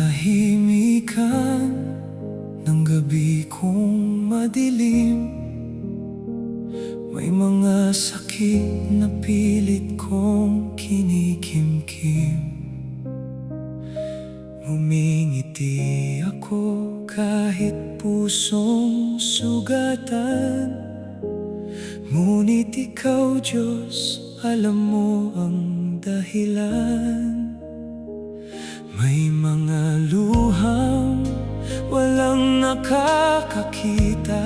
katahimikan ng gabi kong madilim, may mga sakit na pilit kong kinikimkim. Ngumingiti ako kahit pusong sugatan, ngunit ikaw, Diyos, alam mo ang dahilan. May mga luhang walang nakakakita,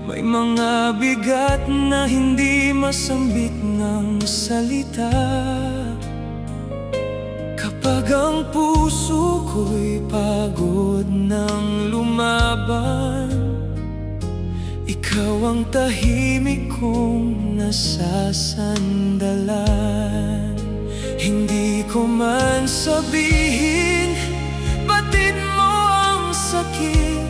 may mga bigat na hindi masambit ng salita. Kapag ang puso ko'y pagod ng lumaban, ikaw ang tahimik kong nasasandalan. Hindi ko man sabihin, batid mo ang sakit.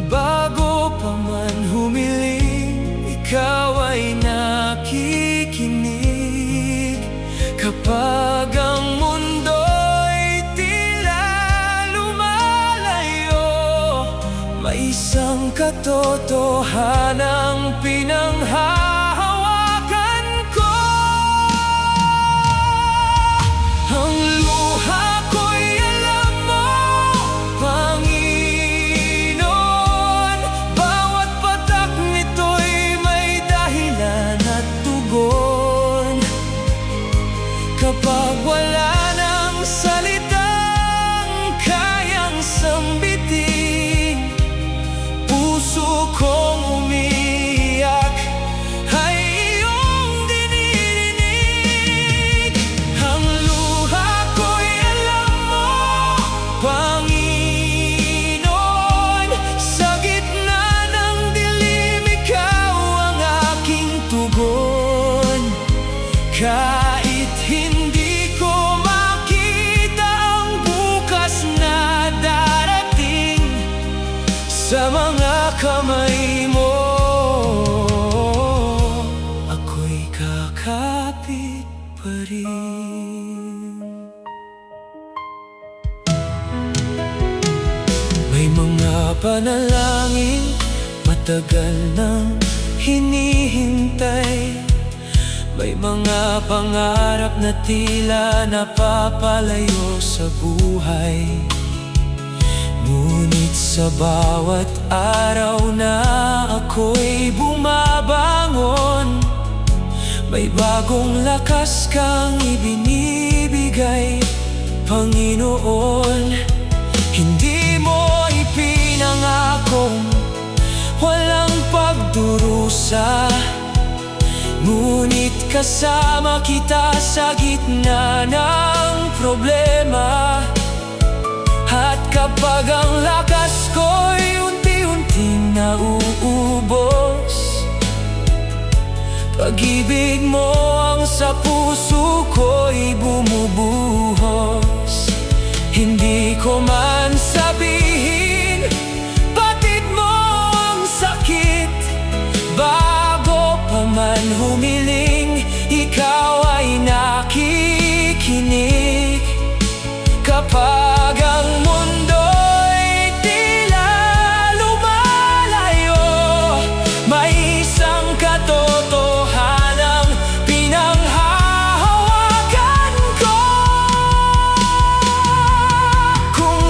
Bago pa man humiling, ikaw ay nakikinig. Kapag ang mundo'y tila lumalayo, may isang katotohanang pinanghahawakan ko. Ang luha ko'y alam mo, Panginoon. Bawat patak nito'y may dahilan at tugon. Kapag wala ng salitang kayang sambitin, puso kong umiiyak ay iyong dinirinig. Ang luha ko'y alam mo, Panginoon. Sa gitna ng dilim, ikaw ang aking tugon. Kahit hindi ko makita ang bukas na darating, sa mga kamay mo ako'y kakapit pa rin. May mga panalangin matagal nang hinihintay, may mga pangarap na tila napapalayo sa buhay. Ngunit sa bawat araw na ako'y bumabangon, may bagong lakas kang ibinibigay, Panginoon. Hindi mo ipinangakong walang pagdurusa, ngunit kasama kita sa gitna ng problema. At kapag ang lakas ko'y unti-unting nauubos, pag-ibig mo ang sa puso ko'y bumubuhos. Hindi ko man sabihin, batid mo ang sakit. Bago pa man humiling, ikaw ay nakikinig. Kapag ang mundo'y tila lumalayo, may isang katotohanang pinanghahawakan ko. Kung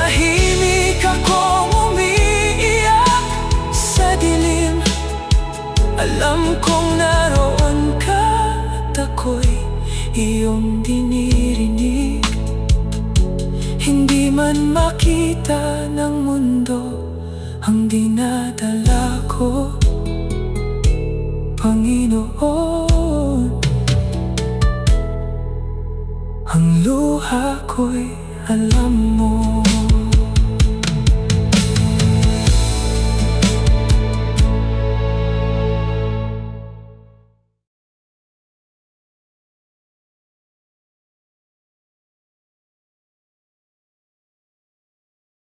Tahimik akong umiiyak sa dilim. Alam kong naroon ka at ako'y iyong dinirinig. Hindi man makita ng mundo ang dinadala ko, Panginoon. Ang luha ko'y alam mo.